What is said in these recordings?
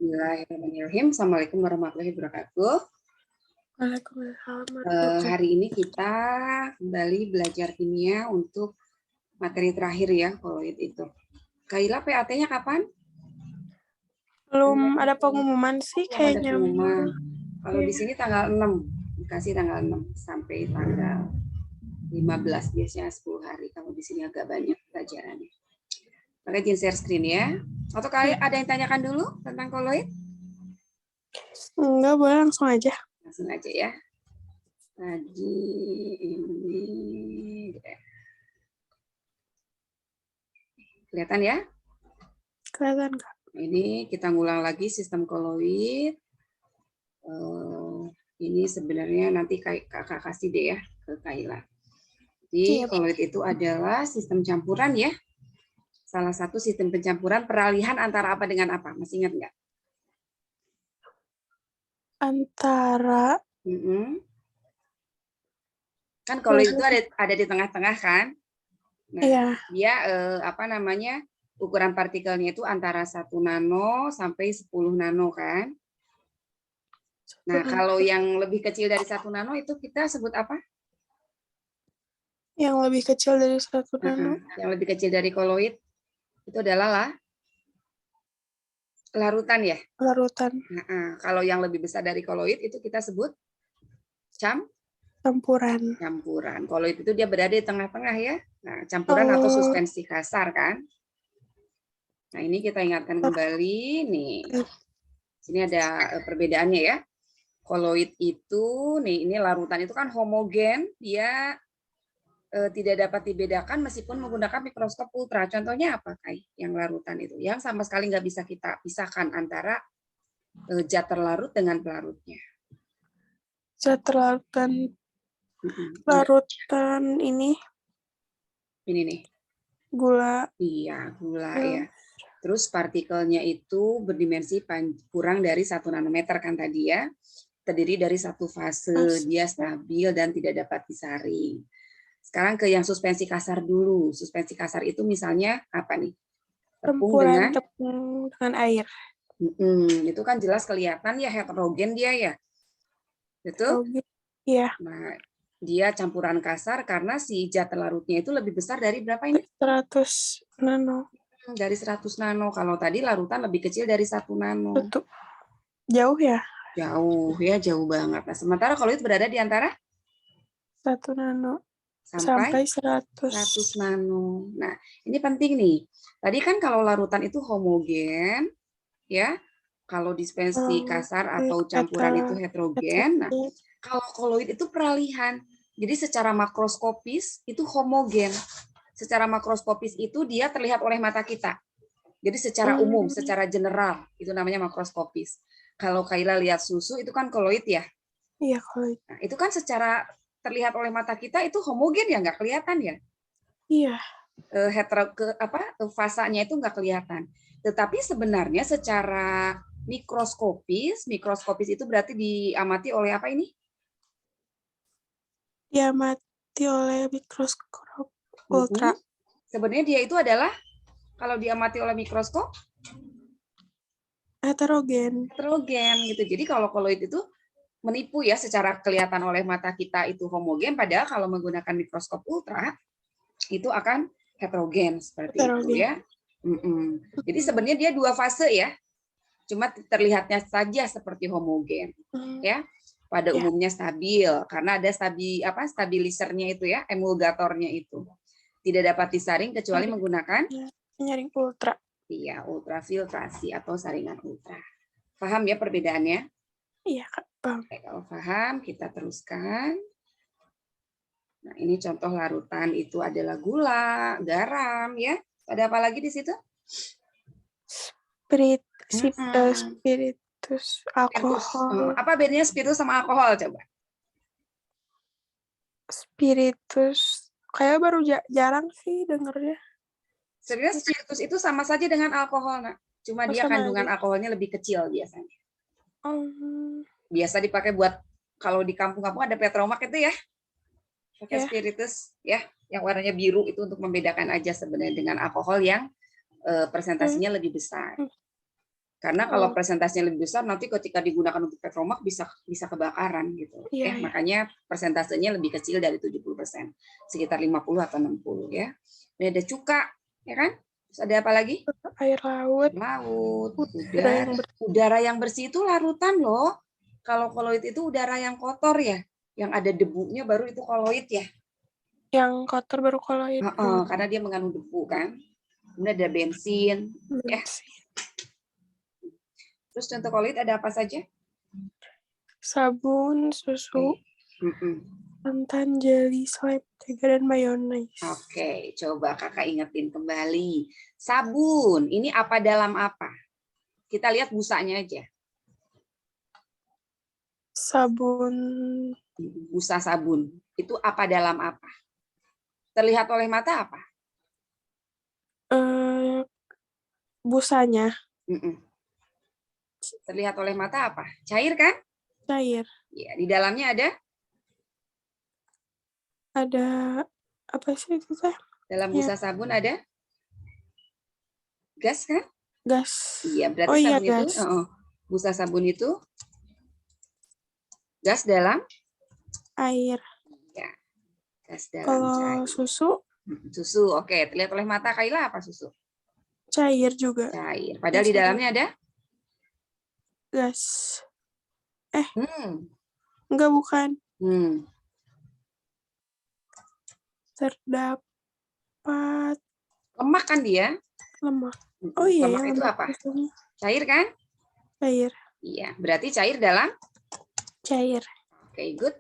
Bismillahirrahmanirrahim. Assalamualaikum warahmatullahi wabarakatuh. Waalaikumsalam. Hari ini kita kembali belajar kimia untuk materi terakhir ya, koloid itu. Kaila PAT-nya kapan? Belum ada pengumuman sih Ada kayaknya. pengumuman. Kalau di sini tanggal 6, dikasih tanggal 6 sampai tanggal 15, biasanya 10 hari. Kalau di sini agak banyak pelajarannya. Maka izin share screen ya. Atau kalian ada yang tanyakan dulu tentang koloid? Enggak, boleh langsung aja. Langsung aja ya. Tadi ini kelihatan ya? Kelihatan Kak? Ini kita ngulang lagi sistem koloid. Ini sebenarnya nanti kakak kasih deh ya ke Kaila. Jadi koloid itu adalah sistem campuran ya. Salah satu sistem pencampuran peralihan antara apa dengan apa? Masih ingat nggak? Antara kan koloid itu ada di tengah-tengah kan? Nah, iya. Dia ukuran partikelnya itu antara 1 nano sampai 10 nano kan? Nah, kalau yang lebih kecil dari 1 nano itu kita sebut apa? Yang lebih kecil dari 1 nano. Yang lebih kecil dari koloid itu adalah larutan ya? Larutan. Kalau yang lebih besar dari koloid itu kita sebut campuran. Campuran. Koloid itu dia berada di tengah-tengah ya. Nah, campuran atau suspensi kasar kan? Nah, ini kita ingatkan kembali nih. Sini ada perbedaannya ya. Koloid itu, ini larutan itu kan homogen, dia tidak dapat dibedakan meskipun menggunakan mikroskop ultra. Contohnya apa, Kai? Yang larutan itu, yang sama sekali nggak bisa kita pisahkan antara zat terlarut dengan pelarutnya. Zat terlarutan, larutan ini nih. Gula. Iya, gula ya. Terus partikelnya itu berdimensi kurang dari 1 nanometer kan tadi ya. Terdiri dari satu fase, dia stabil dan tidak dapat disaring. Sekarang ke yang suspensi kasar dulu. Suspensi kasar itu misalnya apa nih? Tepung dengan air. Itu kan jelas kelihatan ya heterogen dia ya. Betul? Iya. Nah, dia campuran kasar karena si zat terlarutnya itu lebih besar dari berapa ini? 100 nano. Dari 100 nano. Kalau tadi larutan lebih kecil dari 1 nano. Betul. Jauh ya? Jauh ya, jauh banget. Nah, sementara kalau itu berada di antara 1 nano sampai 100 nano. Nah, ini penting nih. Tadi kan kalau larutan itu homogen, ya. Kalau dispensi kasar atau campuran itu heterogen. Nah, kalau koloid itu peralihan. Jadi secara makroskopis itu homogen. Secara makroskopis itu dia terlihat oleh mata kita. Jadi secara umum, secara general, itu namanya makroskopis. Kalau Kaila lihat susu itu kan koloid ya? Iya, koloid. Nah, itu kan secara terlihat oleh mata kita itu homogen ya, nggak kelihatan ya? Iya. Fasanya itu nggak kelihatan. Tetapi sebenarnya secara mikroskopis itu berarti diamati oleh apa ini? Diamati oleh mikroskop ultra. Sebenarnya dia itu adalah kalau diamati oleh mikroskop heterogen gitu. Jadi kalau koloid itu menipu ya secara kelihatan oleh mata kita itu homogen, padahal kalau menggunakan mikroskop ultra itu akan heterogen seperti itu ya. Jadi sebenarnya dia 2 fase ya, cuma terlihatnya saja seperti homogen ya. Pada umumnya stabil karena ada stabilisernya itu ya, emulgatornya itu tidak dapat disaring kecuali menggunakan penyaring ultra. Iya, ultrafiltrasi atau saringan ultra. Paham ya perbedaannya? Iya, Kak. Paham. Kalau paham, kita teruskan. Nah, ini contoh larutan itu adalah gula, garam, ya. Ada apa lagi di situ? Spiritus, alkohol. Apa bedanya spiritus sama alkohol, coba? Spiritus, kayak baru jarang sih dengernya. Sebenarnya spiritus itu sama saja dengan alkohol, nak. Cuma dia kandungan alkoholnya lebih kecil biasanya. Biasa dipakai buat kalau di kampung-kampung ada petromak itu ya. Pakai spiritus ya, yang warnanya biru itu untuk membedakan aja sebenarnya dengan alkohol yang presentasinya lebih besar. Karena kalau presentasinya lebih besar, nanti ketika digunakan untuk petromak bisa kebakaran gitu. Iya, iya. Makanya persentasenya lebih kecil dari 70%, sekitar 50 atau 60 ya. Ini ada cuka, ya kan? Terus ada apa lagi? Air laut. Laut, Udara udara yang yang bersih itu larutan loh. Kalau koloid itu udara yang kotor ya, yang ada debunya baru itu koloid ya. Yang kotor baru koloid. Karena dia mengandung debu kan. Kemudian ada bensin, ya. Terus contoh koloid ada apa saja? Sabun, susu, santan, jeli, slime, mentega, dan mayones. Oke, coba kakak ingetin kembali. Sabun, ini apa dalam apa? Kita lihat busanya aja. Sabun. Busa sabun. Itu apa dalam apa? Terlihat oleh mata apa? Busanya. Terlihat oleh mata apa? Cair kan? Cair. Ya, di dalamnya ada? Ada apa sih itu teh? Dalam busa sabun ada? Gas kan? Gas. Iya, berarti sabun itu, busa sabun itu gas dalam air. Ya, gas dalam Kalau cair. susu? Susu, oke. Terlihat oleh mata Kaila apa susu? Cair juga. Cair. Padahal di dalamnya ada? Gas. Hmm. Enggak, bukan. Terdapat Lemak kan dia? lemak. Oh iya, lemak itu lemak apa? susunya. Cair kan? Cair. Iya, berarti cair dalam? Cair. Oke, good.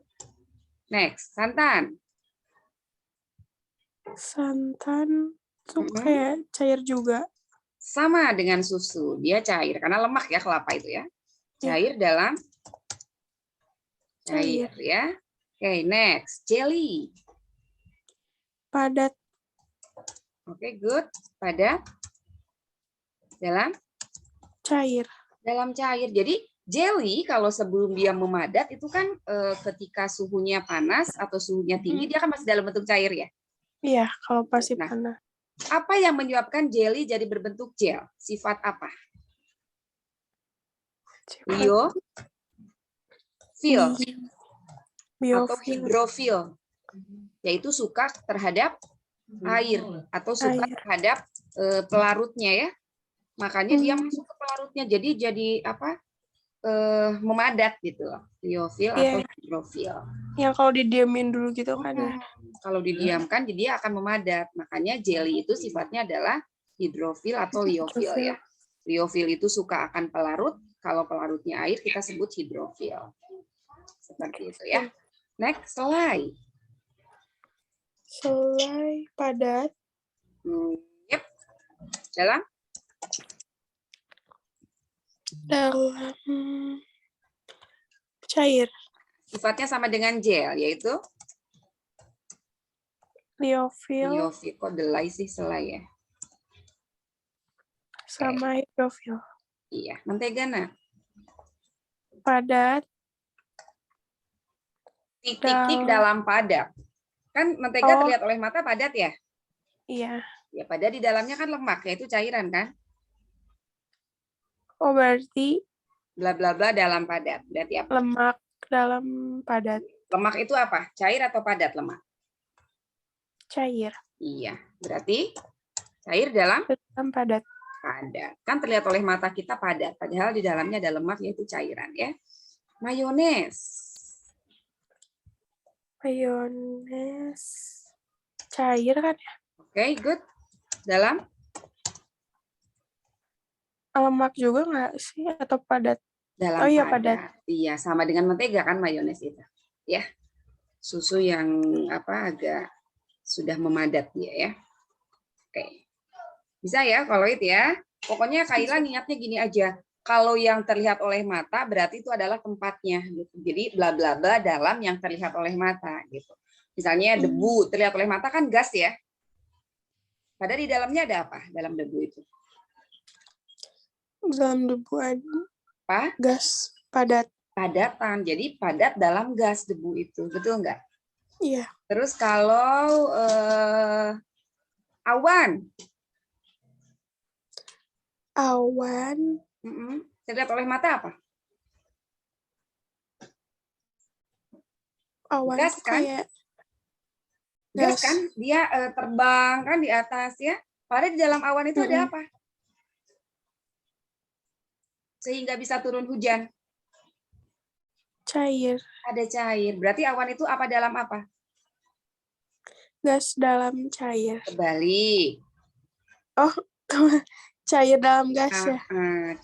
Next, santan. Santan itu kayak cair juga. Sama dengan susu, dia cair karena lemak ya kelapa itu ya. Cair dalam cair ya. Oke, next, jelly. Padat. Oke, good. Padat dalam Cair. Dalam cair. Jadi jelly kalau sebelum dia memadat itu kan ketika suhunya panas atau suhunya tinggi dia kan masih dalam bentuk cair ya. Iya, kalau pasti panas. Apa yang menyebabkan jelly jadi berbentuk gel? Sifat apa? Liofil atau hidrofil, yaitu suka terhadap air atau suka terhadap pelarutnya ya. Makanya dia masuk ke pelarutnya. Jadi apa? Memadat gitu loh. Liofil atau hidrofil. Yang kalau didiamin dulu gitu kan ada. Kalau didiamkan jadi dia akan memadat. Makanya jelly itu sifatnya adalah hidrofil atau liofil ya. Liofil itu suka akan pelarut. Kalau pelarutnya air kita sebut hidrofil. Seperti itu ya. Next, selai. Selai padat. Yep. Dalam cair. Sifatnya sama dengan gel, yaitu liofil. Liofil, kok delay sih selai ya? Sama hidrofil. Iya, mentega nah. Padat. Titik-titik dalam padat. Kan mentega terlihat oleh mata padat ya? Iya. Ya, padat di dalamnya kan lemak, yaitu cairan kan? Oh, berarti bla bla bla dalam padat. Berarti apa? Lemak dalam padat. Lemak itu apa? Cair atau padat lemak? Cair. Iya, berarti cair dalam padat. Padat. Kan terlihat oleh mata kita padat, padahal di dalamnya ada lemak yaitu cairan ya. Mayones. Mayones cair kan ya? Oke, good. Dalam lemak juga nggak sih atau padat? Dalam padat. Iya, sama dengan mentega kan mayones itu. Ya. Susu yang agak sudah memadat dia ya. Oke. Bisa ya kalau itu ya. Pokoknya Kaila niatnya gini aja. Kalau yang terlihat oleh mata berarti itu adalah tempatnya gitu. Jadi bla bla bla dalam yang terlihat oleh mata gitu. Misalnya debu terlihat oleh mata kan gas ya. Padahal di dalamnya ada apa? Dalam debu itu. Dalam debu ada apa? Gas padat. Padatan. Jadi padat dalam gas debu itu. Betul nggak? Iya. Terus kalau awan. Awan Terlihat oleh mata apa? Awan Gas tuh kan? kayak Gas gas. kan? Dia terbang kan di atas ya. Padahal di dalam awan itu ada Mm-mm. apa? Sehingga bisa turun hujan. Cair. Ada cair. Berarti awan itu apa dalam apa? Gas dalam cair. Kebalik. Oh, cair dalam gas ya.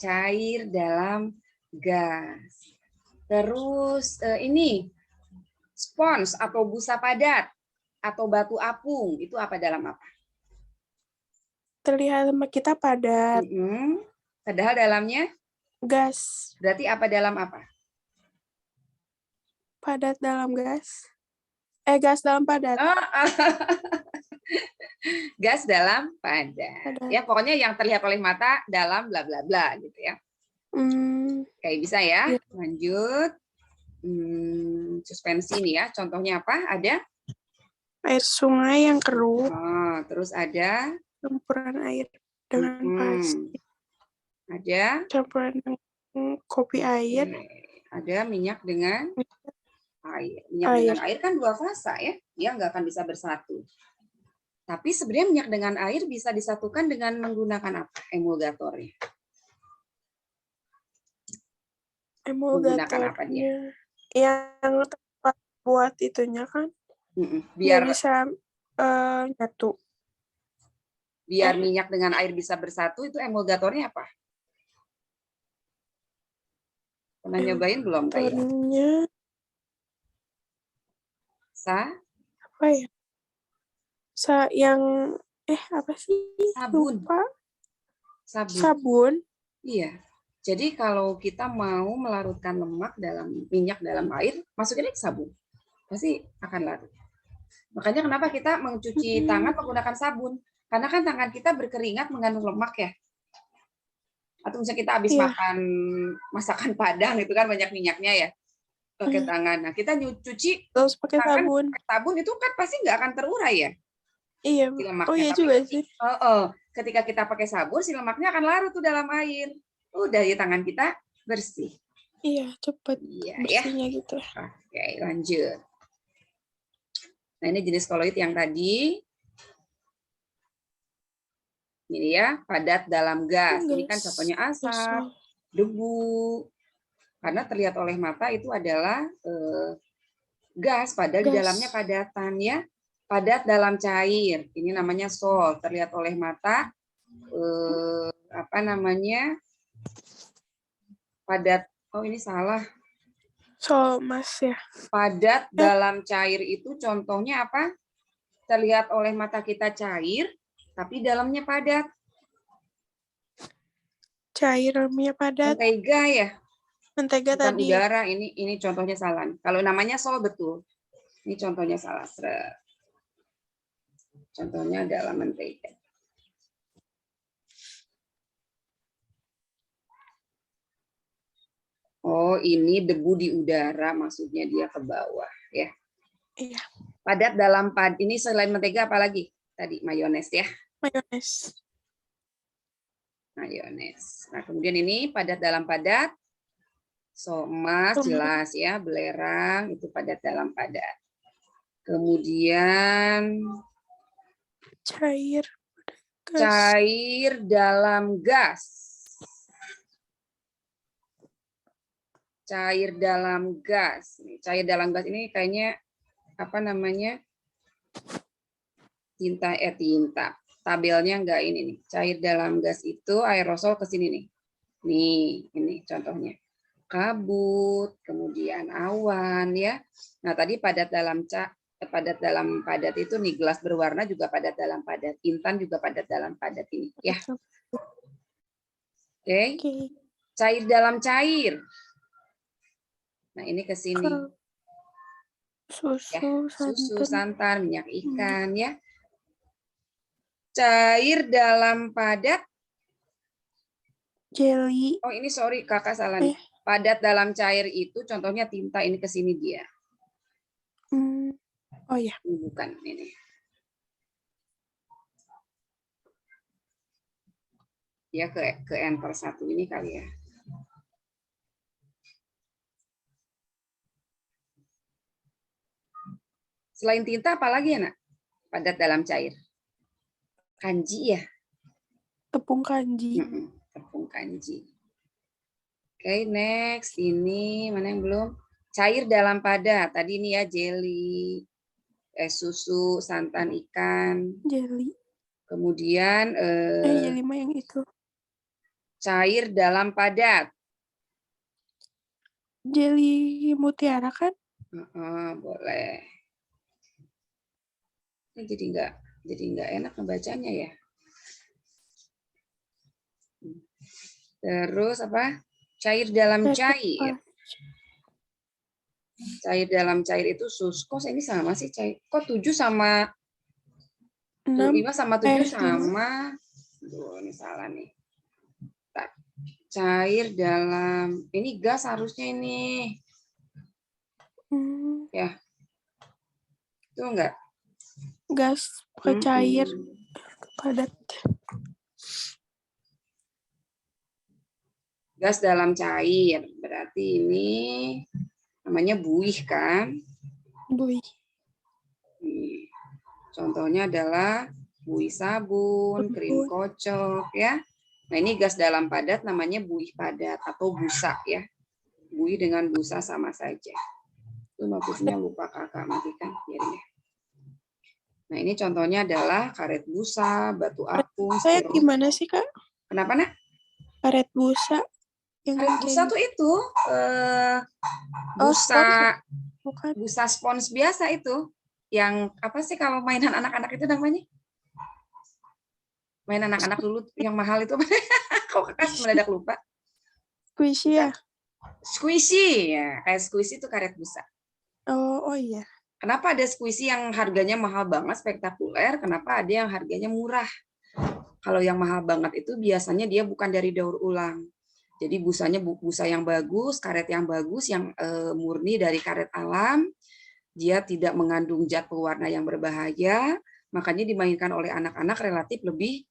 Cair dalam gas. Terus ini spons atau busa padat atau batu apung itu apa dalam apa? Terlihat sama kita padat. Padahal dalamnya Gas. berarti apa dalam apa? Padat dalam gas. Gas dalam padat. Gas dalam padat. Ya, pokoknya yang terlihat oleh mata dalam bla bla bla gitu ya. Kayak bisa ya. Ya. Lanjut. Suspensi nih ya. Contohnya apa? Ada Air sungai yang keruh. Terus ada Campuran air dengan plastik. Ada Campuran kopi air. Ada minyak dengan air. Minyak dengan air kan dua fasa ya. Dia nggak akan bisa bersatu. Tapi sebenarnya minyak dengan air bisa disatukan dengan menggunakan apa? Emulgatornya. Menggunakan apa dia? Yang tempat buat itunya kan. Biar bisa nyatu. Biar minyak dengan air bisa bersatu, itu emulgatornya apa? Pernah nyobain belum kayak? Apa ya? Yang apa sih? Sabun. Lupa. Sabun. Iya. Jadi kalau kita mau melarutkan lemak dalam minyak dalam air, masukin ke sabun. Pasti akan larut. Makanya kenapa kita mencuci tangan menggunakan sabun? Karena kan tangan kita berkeringat mengandung lemak ya. Atau misalnya kita habis makan masakan Padang itu kan banyak minyaknya ya. Pakai tangan. Nah, kita nyuci terus pakai sabun. Sabun itu kan pasti nggak akan terurai ya. Iya. Lemaknya. Oh iya juga sih. Ketika kita pakai sabun, si lemaknya akan larut tuh dalam air. Udah ya tangan kita bersih. Iya, cepat bersihnya ya. Gitu. Oke, lanjut. Nah, ini jenis koloid yang tadi. Ini ya, padat dalam gas. Ini kan contohnya asap, debu. Karena terlihat oleh mata itu adalah gas, padahal di dalamnya padatan ya. Padat dalam cair. Ini namanya sol. Terlihat oleh mata apa namanya? Padat. Oh, ini salah. Sol mas ya. Padat dalam cair itu contohnya apa? Terlihat oleh mata kita cair, tapi dalamnya padat. Cair, dalamnya padat. Mentega ya? Mentega bukan tadi. Udara, ini contohnya salah. Kalau namanya sol betul. Ini contohnya salah. Contohnya adalah mentega. Oh, ini debu di udara, maksudnya dia ke bawah ya. Iya. Padat dalam ini selain mentega apa lagi? Tadi mayones ya. Mayones. Nah, kemudian ini padat dalam padat. Emas jelas ya, belerang itu padat dalam padat. Kemudian cair dalam gas. Cair dalam gas. Cair dalam gas ini kayaknya apa namanya? Tinta. Tabelnya enggak ini nih. Cair dalam gas itu aerosol ke sini nih. Nih, ini contohnya. Kabut, kemudian awan ya. Nah, tadi padat dalam padat itu nih, gelas berwarna juga padat dalam padat. Intan juga padat dalam padat ini ya. Oke. Cair dalam cair. Nah, ini ke sini. Susu, santan, minyak ikan ya. Cair dalam padat. Jelly. Oh, ini sorry kakak salah nih. Padat dalam cair itu contohnya tinta, ini ke sini dia. Oh ya. Bukan ini. Ya ke enter 1 ini kali ya. Selain tinta apalagi ya, Nak? Padat dalam cair. Kanji ya? Tepung kanji. Tepung kanji. Oke, next. Ini mana yang belum? Cair dalam padat. Tadi ini ya, jelly, susu, santan ikan. Jelly. Kemudian jelly mah yang itu. Cair dalam padat. Jelly mutiara kan? Boleh. Ini jadi nggak enak membacanya ya. Terus apa? Cair dalam cair. Cair dalam cair itu kok ini sama sih cair? Kok 7 sama 5 sama 7 sama? Aduh, ini salah nih. Cair dalam, ini gas harusnya ini. Ya. Itu enggak? Gas ke cair padat. Gas dalam cair. Berarti ini namanya buih kan? Buih. Contohnya adalah buih sabun, krim kocok ya. Nah, ini gas dalam padat namanya buih padat atau busa ya. Buih dengan busa sama saja. Itu notifnya lupa kakak matikan. Biarin ya. Nah, ini contohnya adalah karet busa, batu apung. Saya gimana sih, Kak? Kenapa, Nak? Karet busa. Karet busa tuh itu busa, busa spons biasa itu. Yang apa sih kalau mainan anak-anak itu namanya? Main anak-anak dulu yang mahal itu. Kok kakak mendadak lupa? Squishy ya? Squishy ya, kayak squishy itu karet busa. Oh iya. Kenapa ada squishy yang harganya mahal banget, spektakuler? Kenapa ada yang harganya murah? Kalau yang mahal banget itu biasanya dia bukan dari daur ulang. Jadi busanya busa yang bagus, karet yang bagus, yang murni dari karet alam. Dia tidak mengandung zat pewarna yang berbahaya, makanya dimainkan oleh anak-anak relatif lebih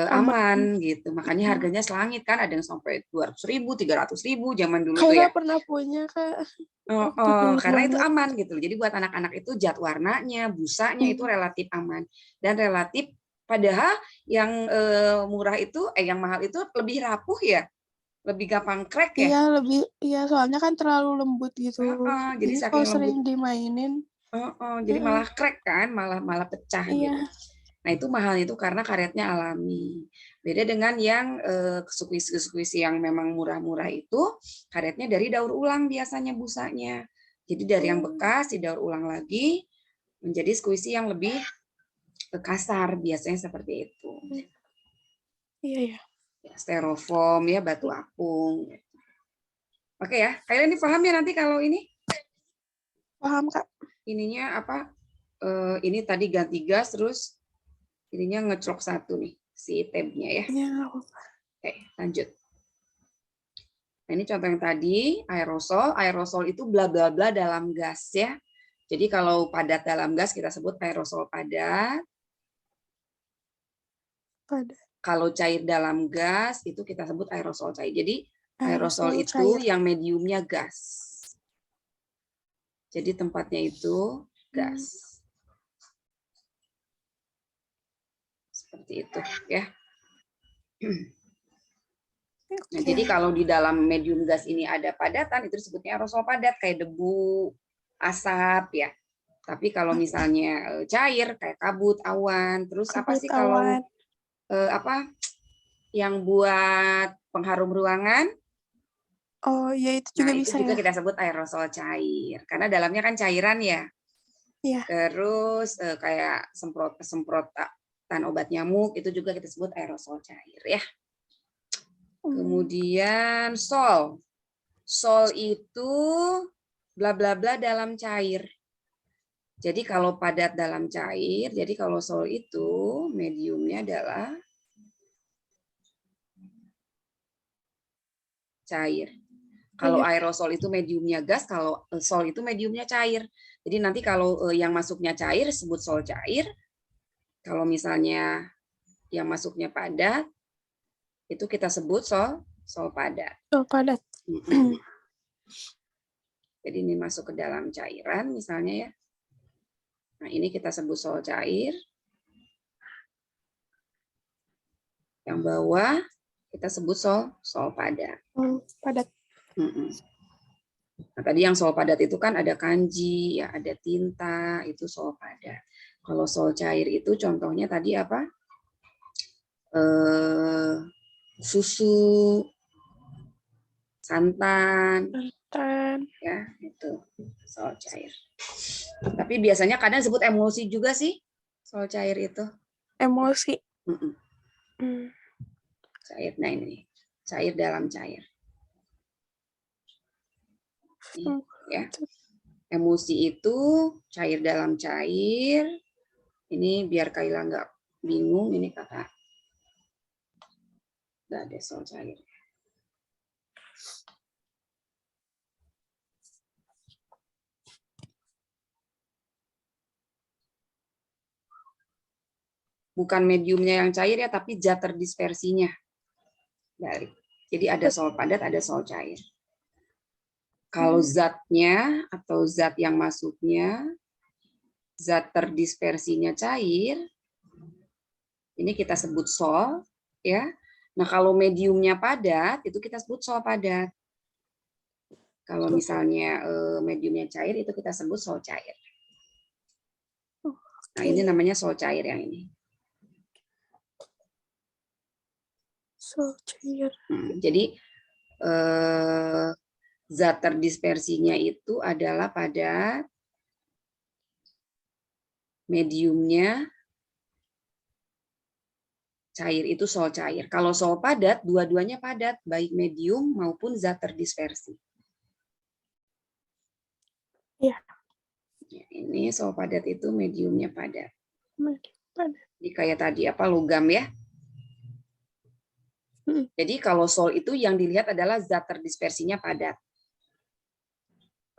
aman gitu. Makanya harganya selangit kan, ada yang sampai 200.000, 300.000 zaman dulu tuh ya. Kakak pernah punya, Kak. Karena itu aman gitu. Jadi buat anak-anak itu zat warnanya, busanya itu relatif aman dan relatif, padahal yang murah itu yang mahal itu lebih rapuh ya. Lebih gampang crack ya. Iya, soalnya kan terlalu lembut gitu. Jadi kalau saking sering lembut dimainin. Jadi malah crack kan, malah pecah gitu. Nah, itu mahal itu karena karetnya alami. Beda dengan yang squishy yang memang murah-murah itu, karetnya dari daur ulang biasanya busanya. Jadi dari yang bekas didaur ulang lagi menjadi squishy yang lebih kasar, biasanya seperti itu. Iya. Styrofoam ya, batu apung. Oke ya, kalian ini paham ya nanti kalau ini? Paham, Kak. Ininya apa? Ini tadi ganti gas, terus ininya ngeclok 1 nih, si tabnya ya. Oke, lanjut. Nah, ini contoh yang tadi, aerosol. Aerosol itu bla bla bla dalam gas ya. Jadi kalau padat dalam gas kita sebut aerosol padat. Kalau cair dalam gas itu kita sebut aerosol cair. Jadi aerosol itu yang mediumnya gas. Jadi tempatnya itu gas. Seperti itu ya. Nah, jadi kalau di dalam medium gas ini ada padatan, itu disebutnya aerosol padat, kayak debu, asap ya. Tapi kalau misalnya cair, kayak kabut, awan, terus apa sih kalau yang buat pengharum ruangan? Oh, ya itu juga bisa itu juga ya. kita sebut aerosol cair, karena dalamnya kan cairan ya. Iya. Terus kayak semprotan obat nyamuk, itu juga kita sebut aerosol cair ya. Kemudian sol. Sol itu bla bla bla dalam cair. Jadi kalau padat dalam cair, jadi kalau sol itu mediumnya adalah cair. Kalau aerosol itu mediumnya gas, kalau sol itu mediumnya cair. Jadi nanti kalau yang masuknya cair disebut sol cair. Kalau misalnya yang masuknya padat itu kita sebut sol padat. Sol padat. Jadi ini masuk ke dalam cairan misalnya ya. Nah, ini kita sebut sol cair. Yang bawah kita sebut sol padat. Padat. Nah, tadi yang sol padat itu kan ada kanji, ya ada tinta, itu sol padat. Kalau sol cair itu contohnya tadi apa? Susu, santan, ya itu sol cair. Tapi biasanya kadang disebut emulsi juga sih sol cair itu. Emulsi. Cair, nah ini cair dalam cair. Ini, ya. Emulsi itu cair dalam cair. Ini biar Kaila nggak bingung, ini kakak nggak ada sol cair. Bukan mediumnya yang cair ya, tapi zat terdispersinya. Jadi ada sol padat, ada sol cair. Kalau zatnya atau zat yang masuknya, zat terdispersinya cair, ini kita sebut sol, ya. Nah kalau mediumnya padat, itu kita sebut sol padat. Kalau misalnya mediumnya cair, itu kita sebut sol cair. Nah ini namanya sol cair yang ini. Sol cair. Jadi zat terdispersinya itu adalah pada mediumnya cair, itu sol cair. Kalau sol padat, dua-duanya padat, baik medium maupun zat terdispersi. Ya. Ini sol padat itu mediumnya padat. Padat. Jadi kayak tadi apa logam ya. Jadi kalau sol itu yang dilihat adalah zat terdispersinya padat.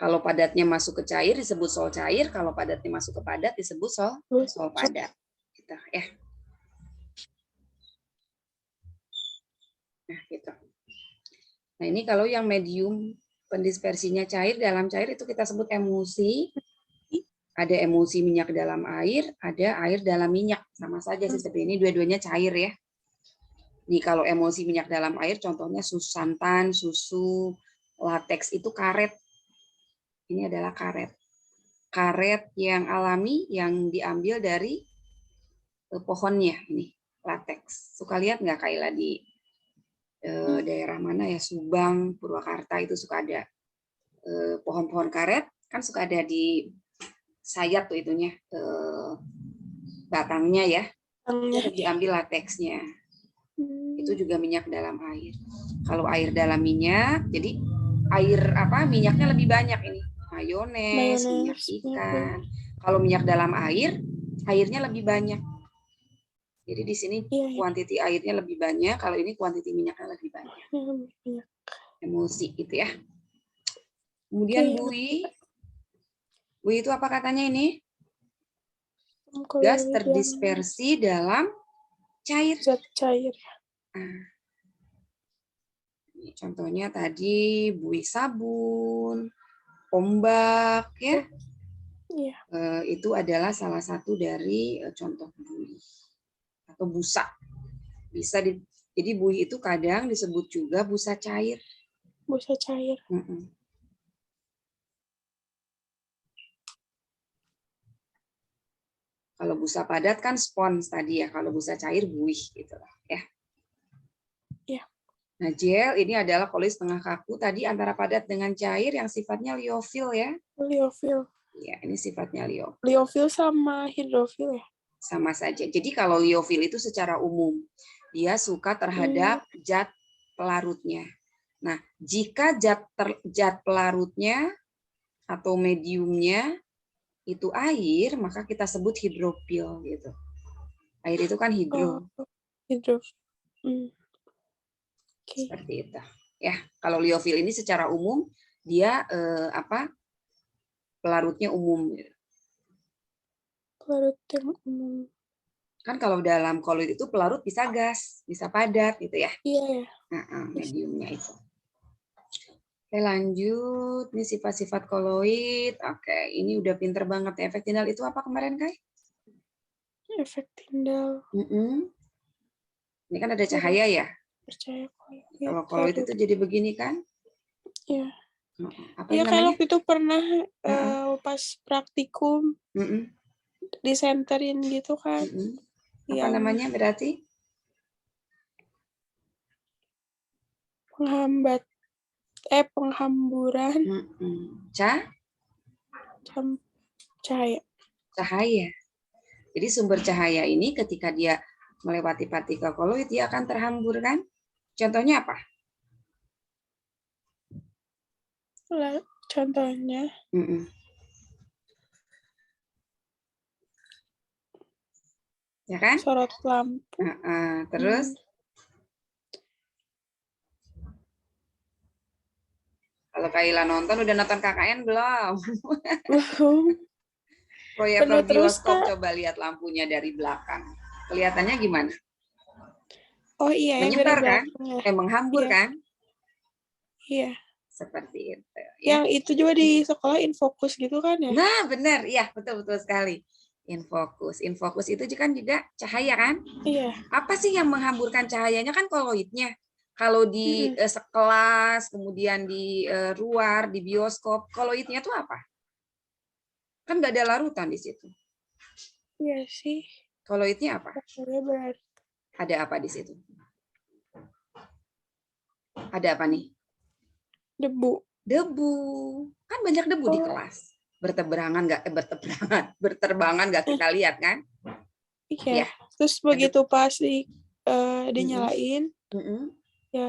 Kalau padatnya masuk ke cair disebut sol cair, kalau padatnya masuk ke padat disebut sol padat. Gitu, ya. Nah, gitu. Nah, ini kalau yang medium pendispersinya cair, dalam cair itu kita sebut emulsi. Ada emulsi minyak dalam air, ada air dalam minyak. Sama saja sih seperti ini, dua-duanya cair ya. Nih kalau emulsi minyak dalam air, contohnya susu santan, susu, lateks itu karet. Ini adalah karet. Karet yang alami yang diambil dari pohonnya ini, lateks. Suka lihat nggak Kaila di daerah mana ya, Subang, Purwakarta itu suka ada pohon-pohon karet, kan suka ada di sayap tuh itunya, batangnya ya, itu diambil lateksnya. Itu juga minyak dalam air. Kalau air dalam minyak, jadi air apa minyaknya lebih banyak ini, mayones, minyak ikan. Kalau minyak dalam air, airnya lebih banyak. Jadi di sini kuantiti airnya lebih banyak, kalau ini kuantiti minyaknya lebih banyak. Emulsi itu ya. Kemudian buih. Buih itu apa katanya ini? Gas terdispersi dalam cair. Zat cair. Nah, ini contohnya tadi buih sabun, ombak ya. Iya. Itu adalah salah satu dari contoh buih atau busa. Jadi buih itu kadang disebut juga busa cair. Busa cair. Kalau busa padat kan spons tadi ya, kalau busa cair buih gitu lah ya. Iya. Nah, gel ini adalah polis setengah kaku tadi antara padat dengan cair yang sifatnya liofil ya. Liofil. Ya, ini sifatnya liofil. Liofil sama hidrofil ya? Sama saja. Jadi kalau liofil itu secara umum dia suka terhadap zat pelarutnya. Nah, jika zat pelarutnya atau mediumnya itu air, maka kita sebut hidrofil gitu. Air itu kan hidro. Hidrofil. Seperti itu. Ya, kalau liofil ini secara umum dia pelarutnya umum. Pelarut yang umum. Kan kalau dalam koloid itu pelarut bisa gas, bisa padat gitu ya. Iya. Mediumnya itu. Oke, lanjut. Ini sifat-sifat koloid. Oke, ini udah pinter banget. Efek tindal itu apa kemarin, Kai? Efek tindal. Ini kan ada cahaya ya. Percaya Kalau koloid itu jadi begini kan? Iya. Apa Iya, yang kayak namanya? waktu itu pernah pas praktikum disenterin gitu kan. Apa Yang namanya berarti? penghamburan cahaya. Cahaya. Jadi sumber cahaya ini ketika dia melewati partikel koloid dia akan terhambur kan? Contohnya apa? Contohnya ya kan? sorot lampu. Terus kalau Kaila nonton, udah nonton KKN belum? Belum. Proyektor Terus, bioskop, Kak. coba lihat lampunya dari belakang. Kelihatannya gimana? Oh iya, yang dari Menyebar kan? belakang. Menghambur kan? Iya. Seperti itu. Ya. Yang itu juga di sekolah infokus gitu kan ya? Nah, benar. Ya, betul-betul sekali. Infokus. Infokus itu kan juga cahaya kan? Iya. Apa sih yang menghamburkan cahayanya kan koloidnya. Kalau di sekelas, kemudian di luar, di bioskop, koloidnya itu apa? Kan nggak ada larutan di situ. Iya sih. Koloidnya apa? Berarti. Ada apa di situ? Ada apa nih? Debu. Kan banyak debu di kelas. Berterbangan nggak kita lihat kan? Iya. Terus begitu pas dinyalain, ya.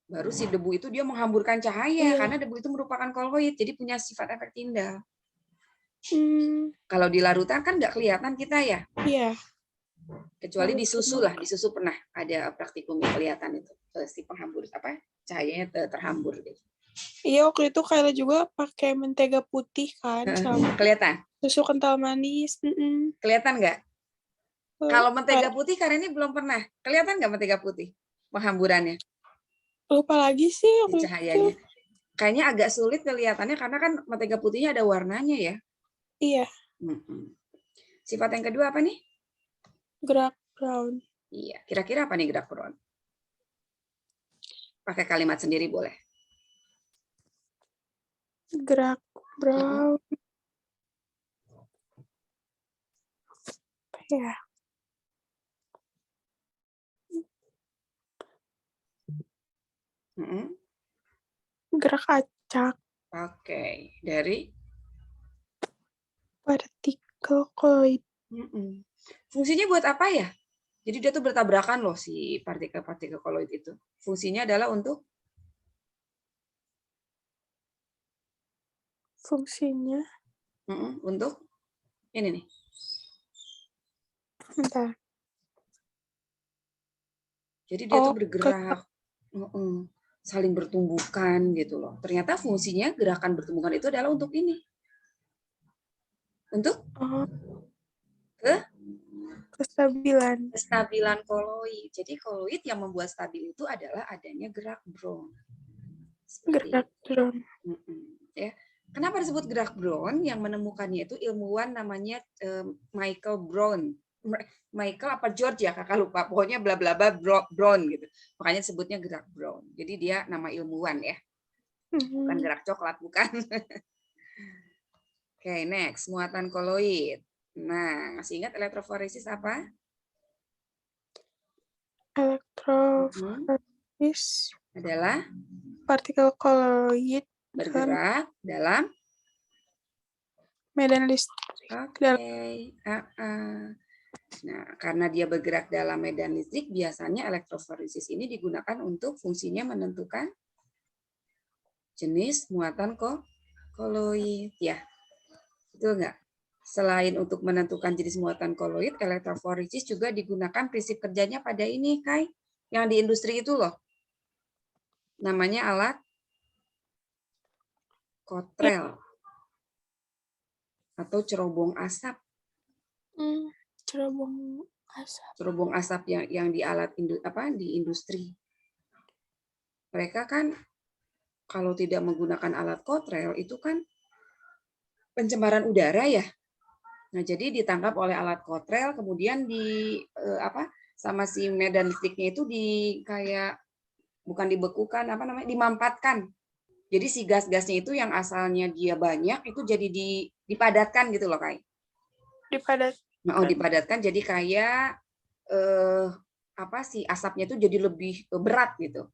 Baru si debu itu dia menghamburkan cahaya karena debu itu merupakan koloid, jadi punya sifat efek tindal. Kalau di larutan kan nggak kelihatan kita ya. Iya. Kecuali di susu lah, di susu pernah ada praktikum yang kelihatan itu si penghambur cahayanya terhambur gitu. Iya, waktu itu Kayla juga pakai mentega putih kan, sama kelihatan susu kental manis. Kelihatan nggak? Kalau mentega putih karena ini belum pernah. Kelihatan nggak mentega putih penghamburannya? Lupa lagi sih waktu cahayanya. itu. Kayaknya agak sulit kelihatannya karena kan mentega putihnya ada warnanya ya. Iya. Sifat yang kedua apa nih? Gerak brown. Iya, kira-kira apa nih gerak brown? Pakai kalimat sendiri boleh. Gerak brown. Ya. Gerak acak. Oke, dari partikel koloid. Fungsinya buat apa ya? Jadi dia tuh bertabrakan loh si partikel-partikel koloid itu. Fungsinya adalah untuk untuk ini nih. Bentar. Jadi dia tuh bergerak, saling bertumbukan gitu loh. Ternyata fungsinya gerakan bertumbukan itu adalah untuk ini. Untuk kestabilan koloid. Jadi koloid yang membuat stabil itu adalah adanya gerak brown. Gerak brown. Ya. Kenapa disebut gerak brown? Yang menemukannya itu ilmuwan namanya Michael Brown. Michael apa George ya, kakak lupa. Pokoknya bla bla bla brown gitu. Makanya sebutnya gerak brown. Jadi dia nama ilmuwan ya. Bukan gerak coklat, bukan. Oke, next. Muatan koloid. Nah, masih ingat elektroforesis apa? Elektroforesis adalah partikel koloid bergerak dalam medan listrik. Oke. Nah, karena dia bergerak dalam medan listrik, biasanya elektroforesis ini digunakan untuk fungsinya menentukan jenis muatan koloid. Ya, betul nggak? Selain untuk menentukan jenis muatan koloid, elektroforesis juga digunakan prinsip kerjanya pada ini, Kai. Yang di industri itu loh. Namanya alat kotrel. Atau cerobong asap. Cerobong Asap. Cerubung asap yang di alat di industri. Mereka kan kalau tidak menggunakan alat kotrel itu kan pencemaran udara ya. Nah, jadi ditangkap oleh alat kotrel, kemudian sama si medan listriknya itu kayak bukan dibekukan, dimampatkan. Jadi si gas-gasnya itu yang asalnya dia banyak itu jadi dipadatkan gitu loh, Kai. Dipadatkan jadi kayak si asapnya itu jadi lebih berat gitu.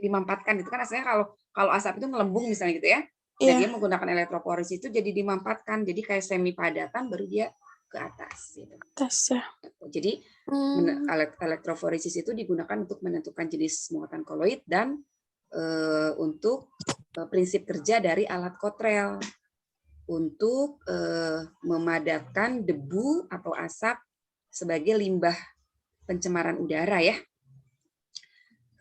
Dimampatkan itu kan asalnya kalau asap itu ngelembung misalnya gitu ya. Nah, dia menggunakan elektroforesis itu jadi dimampatkan, jadi kayak semi padatan baru dia ke atas gitu. Jadi elektroforesis itu digunakan untuk menentukan jenis muatan koloid dan untuk prinsip kerja dari alat kotrel untuk memadatkan debu atau asap sebagai limbah pencemaran udara ya.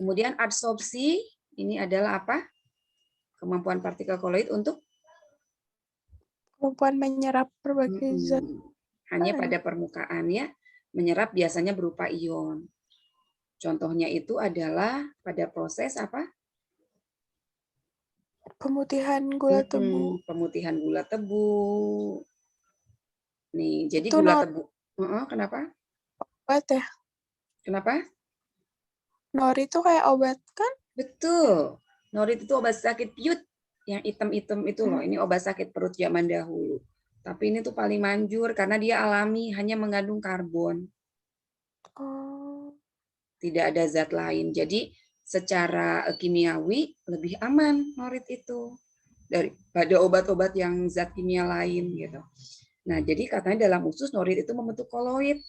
Kemudian adsorpsi ini adalah apa? Kemampuan partikel koloid untuk kemampuan menyerap berbagai zat. Hanya pada permukaan ya. Menyerap biasanya berupa ion. Contohnya itu adalah pada proses apa? Pemutihan gula tebu. Pemutihan gula tebu. Nih, jadi itu gula tebu. Kenapa? Obat ya? Kenapa? Nori itu kayak obat kan? Betul. Nori itu obat sakit piut. Yang hitam-hitam itu loh. Ini obat sakit perut zaman dahulu. Tapi ini tuh paling manjur karena dia alami, hanya mengandung karbon. Tidak ada zat lain. Jadi secara kimiawi lebih aman norit itu daripada obat-obat yang zat kimia lain gitu. Nah, jadi katanya dalam usus norit itu membentuk koloid.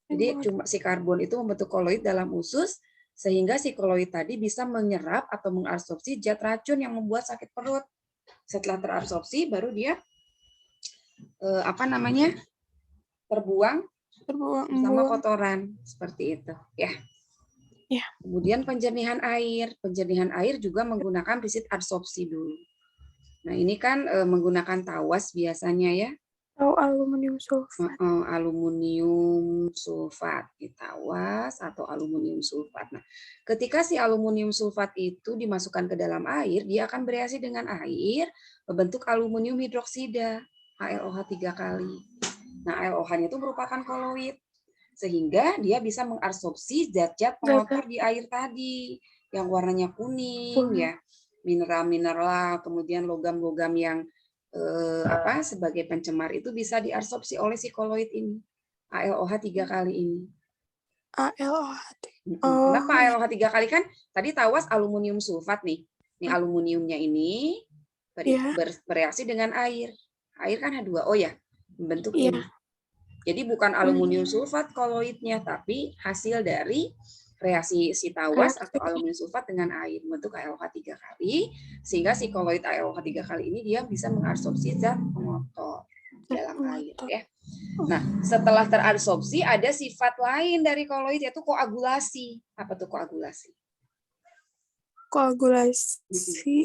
Jadi cuma si karbon itu membentuk koloid dalam usus sehingga si koloid tadi bisa menyerap atau mengabsorpsi zat racun yang membuat sakit perut. Setelah terabsorpsi baru dia terbuang bersama kotoran seperti itu ya. Kemudian penjernihan air. Penjernihan air juga menggunakan prinsip adsorpsi dulu. Nah, ini kan menggunakan tawas biasanya ya. Aluminium sulfat. Aluminium sulfat ditawas atau aluminium sulfat. Nah, ketika si aluminium sulfat itu dimasukkan ke dalam air, dia akan bereaksi dengan air membentuk aluminium hidroksida, ALOH 3 kali. Nah, ALOH-nya itu merupakan koloid. Sehingga dia bisa mengabsorpsi zat-zat pengotor di air tadi yang warnanya kuning ya, mineral-mineral, kemudian logam-logam yang sebagai pencemar itu bisa diabsorpsi oleh si koloid ini, ALOH 3 kali ini. ALOH. Kenapa ALOH 3 kali? Kan tadi tawas aluminium sulfat nih. Nih aluminiumnya ini bereaksi dengan air. Air kan H2O ya, membentuk ini. Jadi bukan aluminium sulfat koloidnya, tapi hasil dari reaksi si tawas atau aluminium sulfat dengan air membentuk ALOH 3 kali, sehingga si koloid ALOH 3 kali ini dia bisa mengabsorpsi zat pengotor dalam air ya. Nah, setelah terabsorpsi ada sifat lain dari koloid yaitu koagulasi. Apa tuh koagulasi? Koagulasi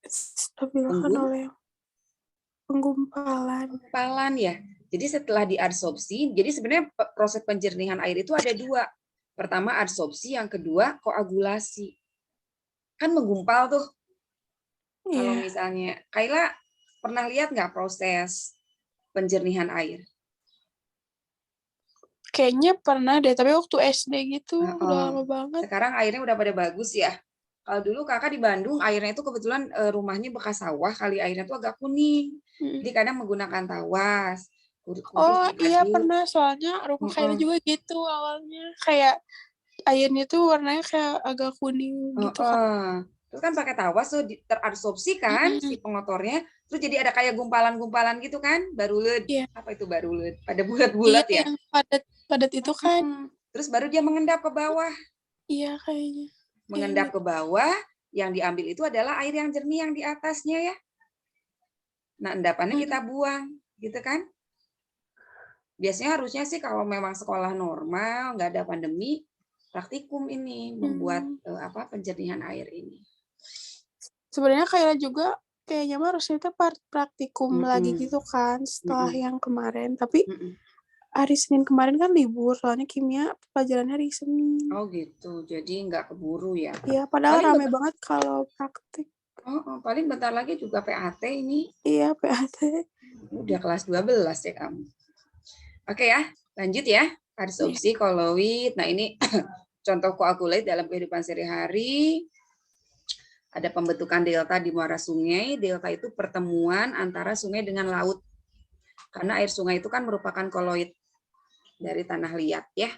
distabilkan oleh penggumpalan. Penggumpalan ya. Jadi setelah diadsorpsi, jadi sebenarnya proses penjernihan air itu ada dua. Pertama adsorpsi, yang kedua koagulasi. Kan menggumpal tuh. Kalau misalnya, Kayla pernah lihat nggak proses penjernihan air? Kayaknya pernah deh, tapi waktu SD gitu, udah lama banget. Sekarang airnya udah pada bagus ya. Kalau dulu kakak di Bandung, airnya itu kebetulan rumahnya bekas sawah, kali airnya itu agak kuning. Jadi kadang menggunakan tawas. Iya pernah, soalnya rumah Kayla juga gitu awalnya. Kayak airnya tuh warnanya kayak agak kuning gitu kan. Terus kan pakai tawas tuh terabsorpsi kan si pengotornya, terus jadi ada kayak gumpalan-gumpalan gitu kan, barulet. Apa itu barulet? Pada bulat-bulat ya. Yang padat itu kan. Terus baru dia mengendap ke bawah. Iya kayaknya. Mengendap ke bawah, yang diambil itu adalah air yang jernih yang di atasnya ya. Nah, endapannya kita buang, gitu kan? Biasanya harusnya sih kalau memang sekolah normal, nggak ada pandemi, praktikum ini membuat penjernihan air ini. Sebenarnya kayaknya harusnya itu praktikum lagi gitu kan setelah yang kemarin, tapi hari Senin kemarin kan libur, soalnya kimia pelajarannya hari Senin. Oh gitu, jadi nggak keburu ya. Iya, padahal Paling rame banget kalau praktik. paling bentar lagi juga PAT ini. Iya, PAT. Udah kelas 12 ya kamu. Oke ya, lanjut ya. Adsorpsi, koloid. Nah ini contoh koagulate dalam kehidupan sehari-hari. Ada pembentukan delta di muara sungai. Delta itu pertemuan antara sungai dengan laut. Karena air sungai itu kan merupakan koloid dari tanah liat ya.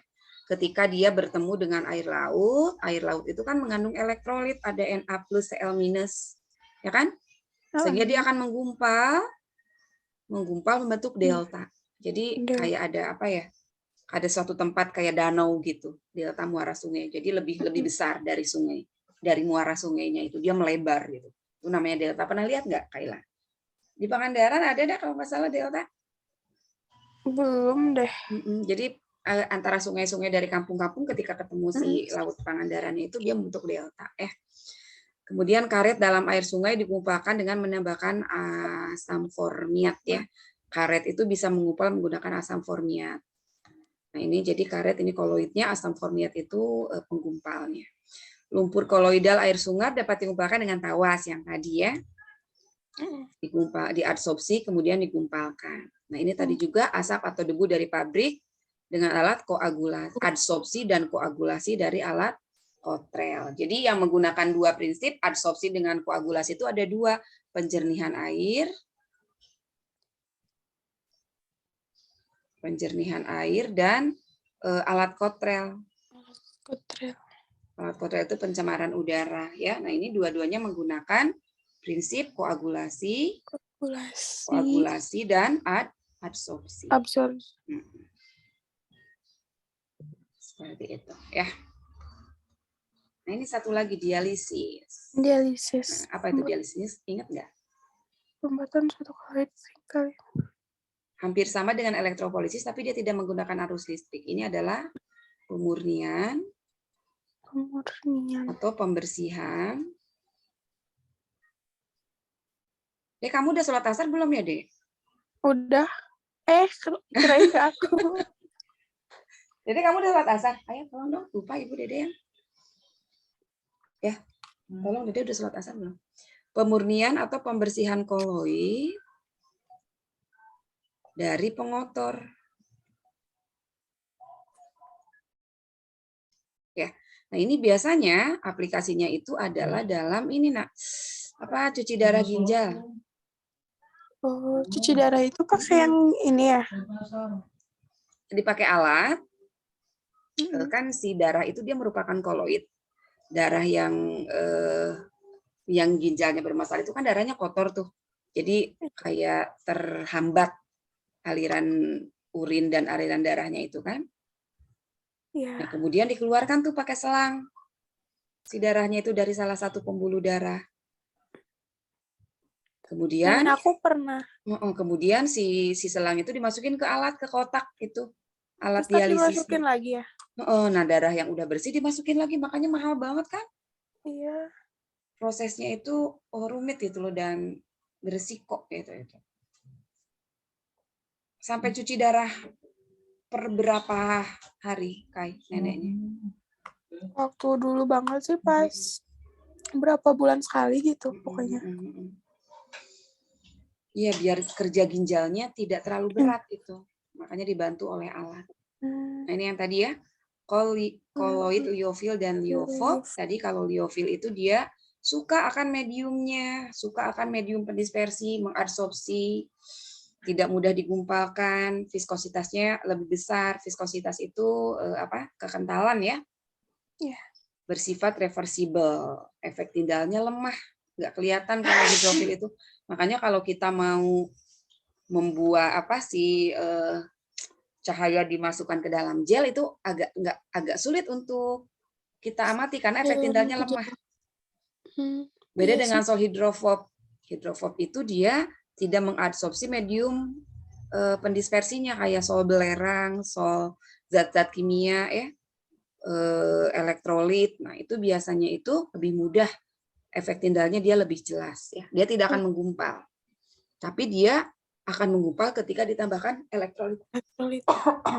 Ketika dia bertemu dengan air laut itu kan mengandung elektrolit, ada Na+, Cl-, ya kan? Sehingga dia akan menggumpal membentuk delta. Jadi kayak ada apa ya? Ada suatu tempat kayak danau gitu, delta muara sungai. Jadi lebih besar dari sungai, dari muara sungainya itu dia melebar gitu. Itu namanya delta. Pernah lihat nggak, Kaila? Di Pangandaran ada nggak kalau nggak salah delta? Belum deh. Jadi antara sungai-sungai dari kampung-kampung ketika ketemu si laut Pangandaran itu dia membentuk delta. Kemudian karet dalam air sungai digumpalkan dengan menambahkan asam formiat ya. Karet itu bisa mengumpal menggunakan asam formiat. Nah ini jadi karet ini koloidnya, asam formiat itu penggumpalnya. Lumpur koloidal air sungai dapat digumpalkan dengan tawas yang tadi ya. Diadsorpsi kemudian digumpalkan. Nah ini tadi juga asap atau debu dari pabrik dengan alat koagulasi, adsorpsi dan koagulasi dari alat Cottrell. Jadi yang menggunakan dua prinsip adsorpsi dengan koagulasi itu ada dua, penjernihan air dan alat Cottrell. Alat Cottrell itu pencemaran udara ya. Nah ini dua-duanya menggunakan prinsip koagulasi dan adsorpsi. Seperti itu ya. Nah ini satu lagi dialisis. Nah, apa itu dialisis? Ingat nggak? Pembuatan suatu kali. Hampir sama dengan elektropolisis, tapi dia tidak menggunakan arus listrik. Ini adalah pemurnian atau pembersihan. Dek, kamu udah sholat asar belum ya, Dek? Udah. Kirain ke aku. Dede, kamu udah sholat asar? Ayo, tolong dong. Lupa Ibu Dede ya. Tolong Dede udah sholat asar belum? Pemurnian atau pembersihan koloid dari pengotor. Ya. Nah, ini biasanya aplikasinya itu adalah dalam ini, Nak. Apa? Cuci darah ginjal. Oh, cuci darah itu pakai yang ini ya? Dipakai alat. Kan si darah itu dia merupakan koloid. Darah yang ginjalnya bermasalah itu kan darahnya kotor tuh. Jadi kayak terhambat aliran urin dan aliran darahnya itu kan. Ya. Nah, kemudian dikeluarkan tuh pakai selang. Si darahnya itu dari salah satu pembuluh darah. Kemudian aku pernah. Kemudian si selang itu dimasukin ke alat, ke kotak itu. Alat terus dialisis. Dimasukin lagi ya? Nah, darah yang udah bersih dimasukin lagi, makanya mahal banget kan? Iya. Prosesnya itu rumit gitu loh dan beresiko gitu itu. Sampai cuci darah per berapa hari, Kai, neneknya? Waktu dulu banget sih pas berapa bulan sekali gitu pokoknya. Iya, biar kerja ginjalnya tidak terlalu berat itu. Makanya dibantu oleh alat. Nah, ini yang tadi ya. Koloid, liofil, dan liofil. Tadi kalau liofil itu dia suka akan mediumnya, suka akan medium pendispersi, mengadsorpsi, tidak mudah digumpalkan, viskositasnya lebih besar. Viskositas itu kekentalan ya. Bersifat reversible. Efek tindalnya lemah, nggak kelihatan kalau hidrofil itu. Makanya kalau kita mau membuat cahaya dimasukkan ke dalam gel itu agak sulit untuk kita amati karena efek tindalnya lemah. Beda dengan sol hidrofob. Hidrofob itu dia tidak mengadsorpsi medium pendispersinya kayak sol belerang, sol zat-zat kimia ya, elektrolit. Nah, itu biasanya itu lebih mudah, efek tindalnya dia lebih jelas ya. Dia tidak akan menggumpal. Tapi dia akan menggumpal ketika ditambahkan elektrolit. Elektrolit.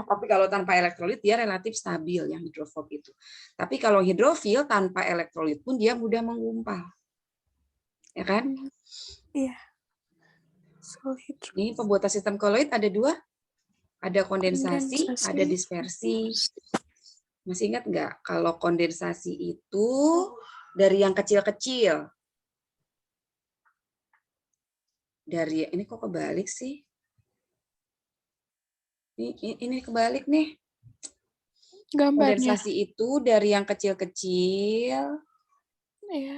Tapi kalau tanpa elektrolit dia relatif stabil yang hidrofob itu. Tapi kalau hidrofil tanpa elektrolit pun dia mudah menggumpal. Ya kan? Iya. Solid. Ini pembuatan sistem koloid ada 2. Ada kondensasi, ada dispersi. Masih ingat nggak kalau kondensasi itu dari yang kecil-kecil? Dari ini kok kebalik sih? Ini kebalik nih. Gambarnya. Kondensasi itu dari yang kecil-kecil. Iya.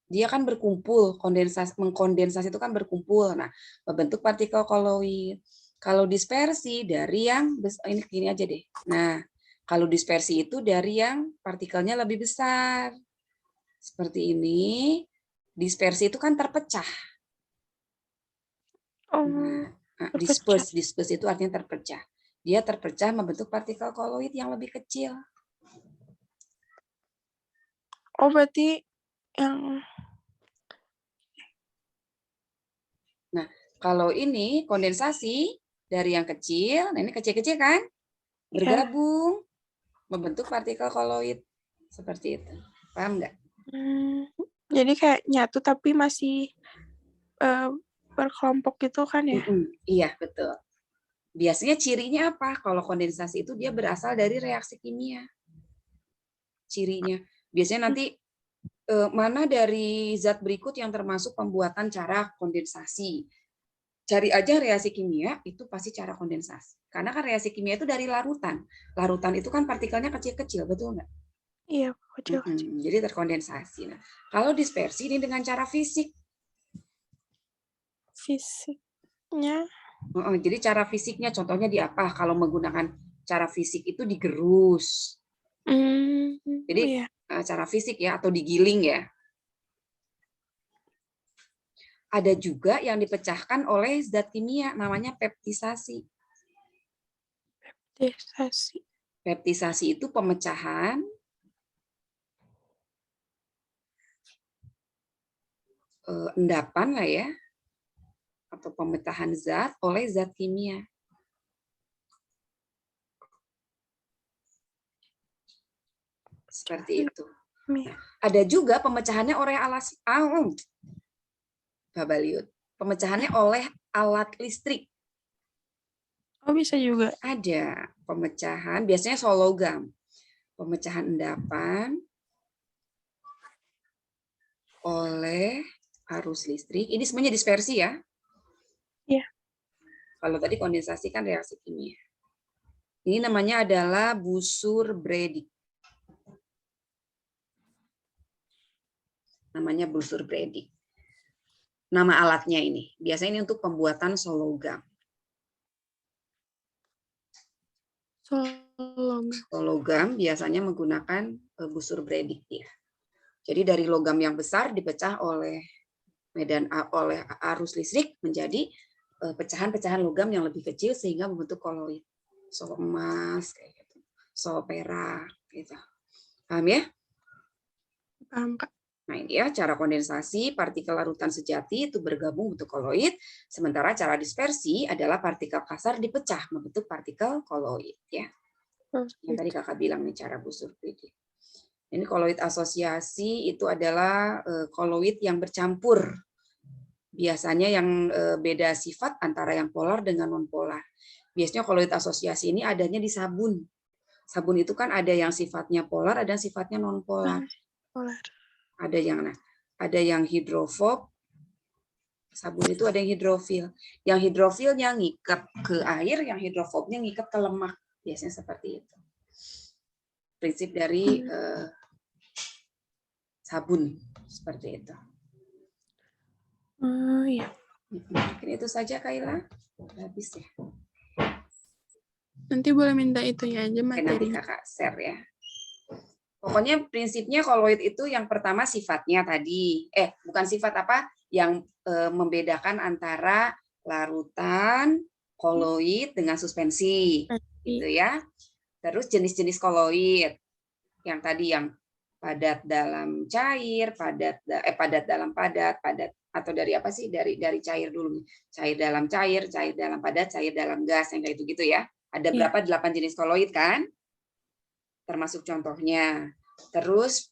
Dia kan berkumpul, mengkondensasi itu kan berkumpul. Nah, membentuk partikel koloid. Kalau dispersi dari yang ini gini aja deh. Nah, kalau dispersi itu dari yang partikelnya lebih besar. Seperti ini. Dispersi itu kan terpecah. Nah, disperse itu artinya terpecah. Dia terpecah membentuk partikel koloid yang lebih kecil. Oh, berarti yang... Nah, kalau ini kondensasi dari yang kecil, nah ini kecil-kecil kan? Bergabung, membentuk partikel koloid. Seperti itu. Paham nggak? Jadi kayak nyatu tapi masih berkelompok gitu kan ya? Iya, betul. Biasanya cirinya apa? Kalau kondensasi itu dia berasal dari reaksi kimia. Cirinya. Biasanya nanti mana dari zat berikut yang termasuk pembuatan cara kondensasi. Cari aja reaksi kimia, itu pasti cara kondensasi. Karena kan reaksi kimia itu dari larutan. Larutan itu kan partikelnya kecil-kecil, betul nggak? Iya, kecil-kecil. Jadi terkondensasi. Nah, kalau dispersi ini dengan cara fisik. Fisiknya? Jadi cara fisiknya contohnya di apa? Kalau menggunakan cara fisik itu digerus. Jadi cara fisik ya, atau digiling ya. Ada juga yang dipecahkan oleh zat kimia, namanya peptisasi. Peptisasi itu pemecahan endapan lah ya, atau pemecahan zat oleh zat kimia. Seperti itu. Nah, ada juga pemecahannya oleh pemecahannya oleh alat listrik. Oh, bisa juga. Ada pemecahan, biasanya logam. Pemecahan endapan oleh arus listrik. Ini semuanya dispersi ya. Iya. Kalau tadi kondensasi kan reaksi kimia. Ini namanya adalah busur Bredig. Namanya busur Bredig. Nama alatnya ini. Biasanya ini untuk pembuatan logam. Logam biasanya menggunakan busur Bredig ya. Jadi dari logam yang besar dipecah oleh arus listrik menjadi pecahan-pecahan logam yang lebih kecil sehingga membentuk koloid. Emas kayak gitu. Perak gitu. Paham ya? Paham, Kak. Nah, ini ya cara kondensasi partikel larutan sejati itu bergabung untuk koloid, sementara cara dispersi adalah partikel kasar dipecah membentuk partikel koloid ya. Yang tadi Kakak bilang nih cara busur Bredig. Ini koloid asosiasi itu adalah koloid yang bercampur. Biasanya yang beda sifat antara yang polar dengan non-polar. Biasanya koloid asosiasi ini adanya di sabun. Sabun itu kan ada yang sifatnya polar, ada yang sifatnya non-polar. Ada yang hidrofob. Sabun itu ada yang hidrofil. Yang hidrofilnya ngikat ke air, yang hidrofobnya ngikat ke lemak. Biasanya seperti itu. Prinsip dari sabun seperti itu. Iya. Mungkin itu saja Kaila. Habis ya. Nanti boleh minta itu ya aja materi. Nanti Kakak share ya. Pokoknya prinsipnya koloid itu yang pertama sifatnya tadi. Bukan sifat apa? Yang membedakan antara larutan, koloid dengan suspensi. Gitu ya. Terus jenis-jenis koloid. Yang tadi yang padat dalam cair, padat dalam padat, padat atau dari apa sih? Dari cair dulu. Cair dalam padat, cair dalam gas, yang kayak gitu ya. Ada berapa? 8 jenis koloid kan? Termasuk contohnya. Terus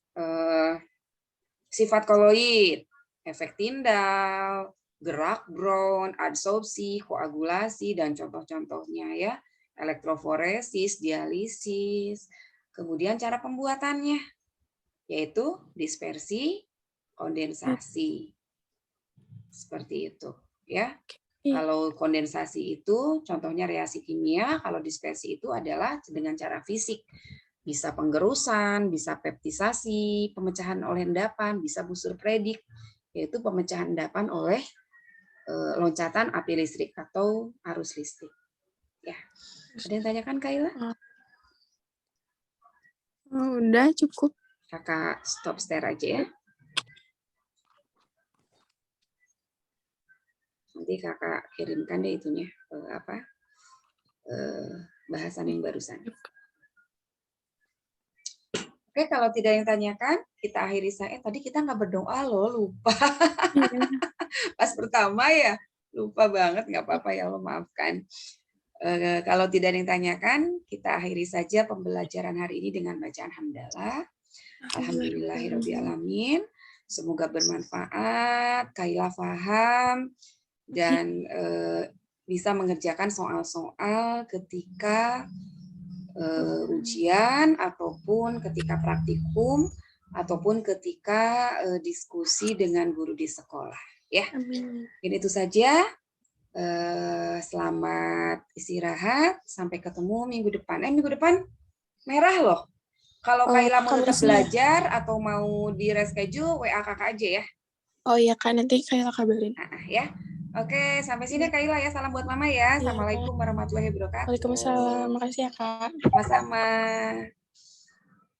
sifat koloid, efek Tyndall, gerak Brown, adsorpsi, koagulasi, dan contoh-contohnya ya. Elektroforesis, dialisis, kemudian cara pembuatannya, yaitu dispersi, kondensasi. Seperti itu ya. Kalau kondensasi itu contohnya reaksi kimia, kalau dispersi itu adalah dengan cara fisik. Bisa penggerusan, bisa peptisasi, pemecahan oleh endapan, bisa busur predik, yaitu pemecahan endapan oleh loncatan api listrik atau arus listrik. Ya. Ada yang tanyakan, Kayla? Udah cukup. Kakak stop share aja ya. Nanti kakak kirimkan deh itunya bahasan yang barusan. Oke, kalau tidak yang tanyakan, kita akhiri saya. Tadi kita nggak berdoa loh, lupa. Pas pertama ya, lupa banget, nggak apa-apa ya Allah, maafkan. Kalau tidak ada yang tanyakan, kita akhiri saja pembelajaran hari ini dengan bacaan hamdalah. Alhamdulillahirrabbilalamin. Semoga bermanfaat, Kayla paham, dan bisa mengerjakan soal-soal ketika ujian, ataupun ketika praktikum, ataupun ketika diskusi dengan guru di sekolah. Ya, ini itu saja. Selamat istirahat, sampai ketemu minggu depan. Minggu depan merah loh. Kalau Kayla mau tetap belajar atau mau di reschedule, WA kakak aja ya. Oh iya Kak, nanti Kayla kabarin. Ya. Oke, sampai sini Kayla ya. Salam buat Mama ya. Assalamualaikum warahmatullahi wabarakatuh. Waalaikumsalam. Makasih ya Kak. Sama-sama.